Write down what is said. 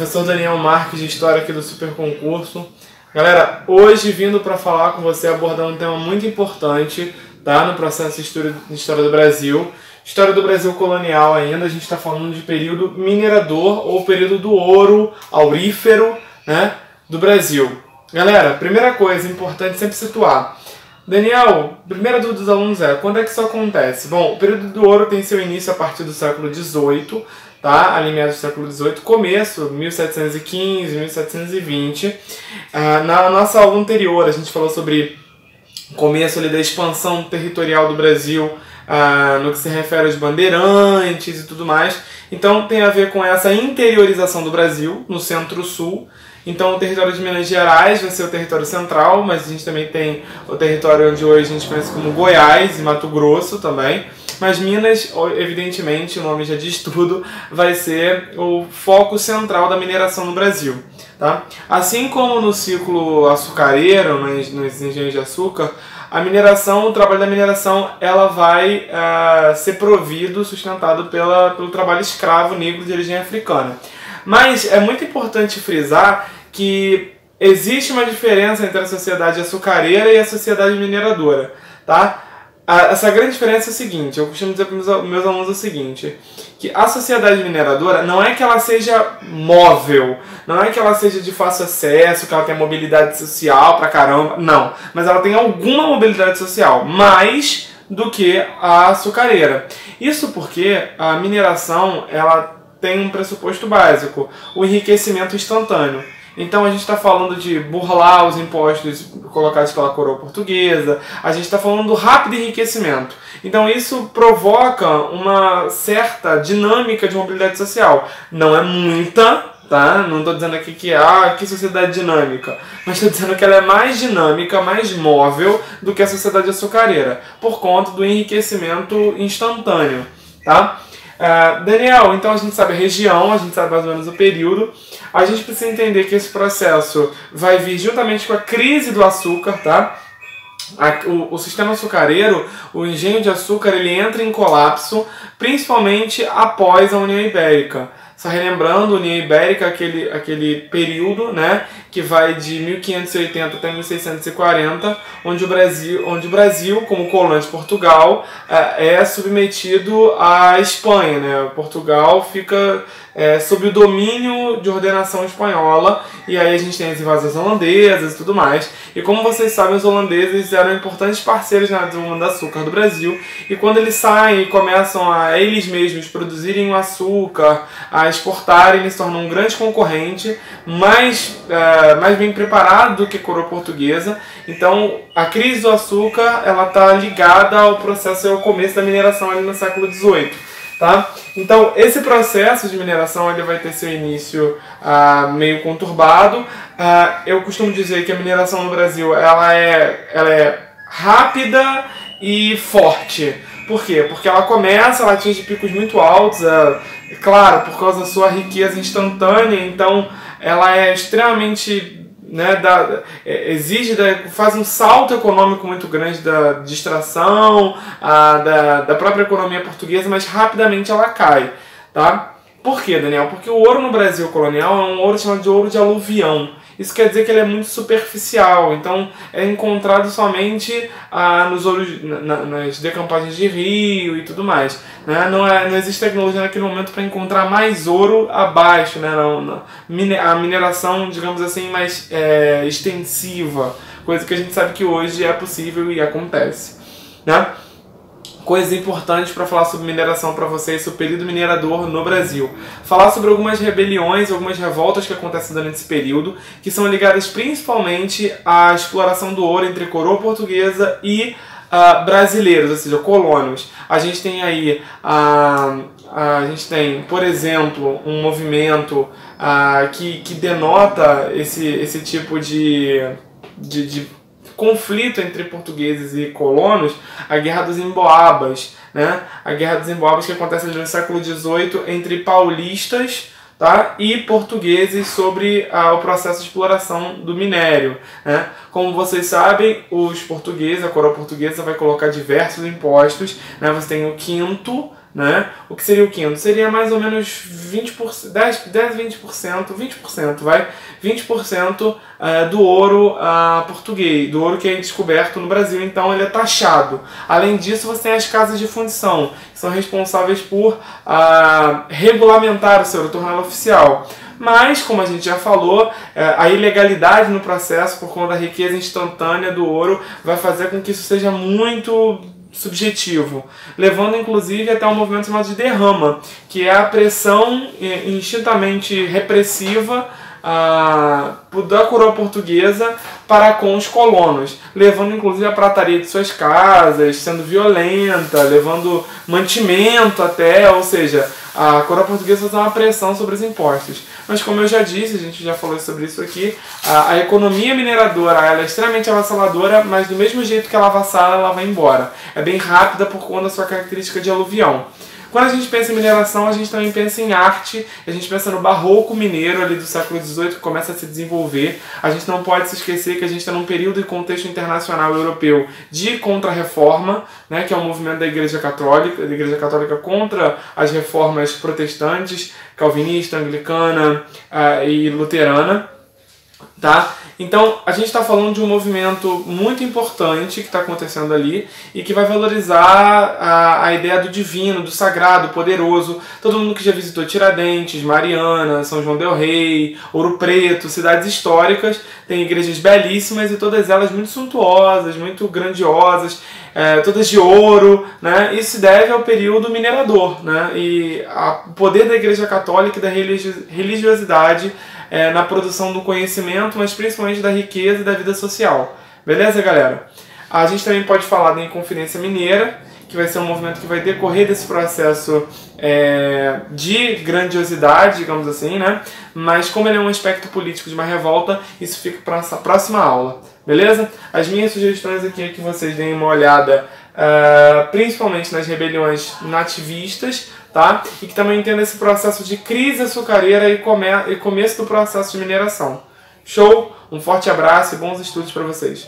Professor Daniel Marques de História aqui do Super Concurso. Galera, hoje vindo para falar com você abordando um tema muito importante, tá? No processo de História do Brasil. História do Brasil colonial ainda, a gente está falando de período minerador ou período do ouro aurífero, né, do Brasil. Galera, primeira coisa importante sempre situar. Daniel, primeira dúvida dos alunos é, quando é que isso acontece? Bom, o período do ouro tem seu início a partir do século XVIII, tá? Ali meados do século XVIII, começo, 1715, 1720. Na nossa aula anterior, a gente falou sobre o começo ali da expansão territorial do Brasil, no que se refere aos bandeirantes e tudo mais. Então tem a ver com essa interiorização do Brasil, no centro-sul. Então o território de Minas Gerais vai ser o território central, mas a gente também tem o território onde hoje a gente conhece como Goiás e Mato Grosso também. Mas Minas, evidentemente, o nome já diz tudo, vai ser o foco central da mineração no Brasil. Tá? Assim como no ciclo açucareiro, nos engenhos de açúcar, a mineração, o trabalho da mineração, ela vai ser sustentado pelo trabalho escravo negro de origem africana. Mas é muito importante frisar que existe uma diferença entre a sociedade açucareira e a sociedade mineradora, tá? Essa grande diferença é o seguinte, eu costumo dizer para os meus alunos o seguinte, que a sociedade mineradora não é que ela seja móvel, não é que ela seja de fácil acesso, que ela tenha mobilidade social pra caramba, não. Mas ela tem alguma mobilidade social, mais do que a açucareira. Isso porque a mineração, ela tem um pressuposto básico, o enriquecimento instantâneo. Então a gente está falando de burlar os impostos colocados pela coroa portuguesa, a gente está falando do rápido enriquecimento. Então isso provoca uma certa dinâmica de mobilidade social. Não é muita, tá? Não estou dizendo aqui que sociedade dinâmica, mas estou dizendo que ela é mais dinâmica, mais móvel do que a sociedade açucareira, por conta do enriquecimento instantâneo, tá? Daniel, então a gente sabe a região, a gente sabe mais ou menos o período. A gente precisa entender que esse processo vai vir juntamente com a crise do açúcar, tá? O sistema açucareiro, o engenho de açúcar, ele entra em colapso, principalmente após a União Ibérica. Só relembrando, a União Ibérica, aquele período, né, que vai de 1580 até 1640, onde o Brasil, como colônia de Portugal, é submetido à Espanha, né? Portugal fica sob o domínio de ordenação espanhola, e aí a gente tem as invasões holandesas e tudo mais. E como vocês sabem, os holandeses eram importantes parceiros na desenvolvimento do açúcar do Brasil, e quando eles saem e começam a eles mesmos produzirem o açúcar, a exportarem, eles se tornam um grande concorrente, mais bem preparado do que a coroa portuguesa. Então a crise do açúcar ela está ligada ao processo, ao começo da mineração ali no século XVIII. Tá? Então esse processo de mineração ele vai ter seu início meio conturbado. Eu costumo dizer que a mineração no Brasil ela é rápida e forte. Por quê? Porque ela atinge picos muito altos, claro, por causa da sua riqueza instantânea, então ela é extremamente, né, faz um salto econômico muito grande da extração, da própria economia portuguesa, mas rapidamente ela cai, tá? Por quê, Daniel? Porque o ouro no Brasil colonial é um ouro chamado de ouro de aluvião. Isso quer dizer que ele é muito superficial, então é encontrado somente nas decampagens de rio e tudo mais. Né? Não existe tecnologia naquele momento para encontrar mais ouro abaixo, né? A mineração, digamos assim, mais extensiva, coisa que a gente sabe que hoje é possível e acontece. Né? Coisas importantes para falar sobre mineração para vocês, sobre o período minerador no Brasil. Falar sobre algumas rebeliões, algumas revoltas que acontecem durante esse período, que são ligadas principalmente à exploração do ouro entre coroa portuguesa e brasileiros, ou seja, colonos. A gente tem aí, por exemplo, um movimento que denota esse tipo de conflito entre portugueses e colonos, a Guerra dos Emboabas, né? A Guerra dos Emboabas que acontece no século XVIII entre paulistas, tá? E portugueses sobre o processo de exploração do minério. Né? Como vocês sabem, os portugueses, a coroa portuguesa vai colocar diversos impostos. Né? Você tem o quinto, né? O que seria o quinto? Seria mais ou menos 20%, 20%, 20%, vai? 20% do ouro português, do ouro que é descoberto no Brasil, então ele é taxado. Além disso, você tem as casas de fundição, que são responsáveis por regulamentar o seu ouro, torná-lo oficial. Mas, como a gente já falou, a ilegalidade no processo, por conta da riqueza instantânea do ouro, vai fazer com que isso seja muito subjetivo, levando inclusive até um movimento chamado de derrama, que é a pressão instintamente repressiva da coroa portuguesa para com os colonos, levando inclusive a prataria de suas casas, sendo violenta, levando mantimento até, ou seja, a coroa portuguesa faz uma pressão sobre os impostos. Mas como eu já disse, a gente já falou sobre isso aqui, a economia mineradora ela é extremamente avassaladora, mas do mesmo jeito que ela avassala, ela vai embora. É bem rápida por conta da sua característica de aluvião. Quando a gente pensa em mineração, a gente também pensa em arte, a gente pensa no barroco mineiro ali do século XVIII que começa a se desenvolver. A gente não pode se esquecer que a gente está num período e contexto internacional europeu de contra-reforma, né, que é um movimento da Igreja Católica contra as reformas protestantes, calvinista, anglicana e luterana. Tá? Então, a gente está falando de um movimento muito importante que está acontecendo ali e que vai valorizar a ideia do divino, do sagrado, poderoso. Todo mundo que já visitou Tiradentes, Mariana, São João del Rei, Ouro Preto, cidades históricas, tem igrejas belíssimas e todas elas muito suntuosas, muito grandiosas, todas de ouro, né? Isso se deve ao período minerador, né? E o poder da Igreja Católica e da religiosidade na produção do conhecimento, mas principalmente da riqueza e da vida social. Beleza, galera? A gente também pode falar da Inconfidência Mineira, que vai ser um movimento que vai decorrer desse processo de grandiosidade, digamos assim, né? Mas como ele é um aspecto político de uma revolta, isso fica para essa próxima aula. Beleza? As minhas sugestões aqui é que vocês deem uma olhada principalmente nas rebeliões nativistas, tá? E que também entenda esse processo de crise açucareira e começo do processo de mineração. Show? Um forte abraço e bons estudos para vocês.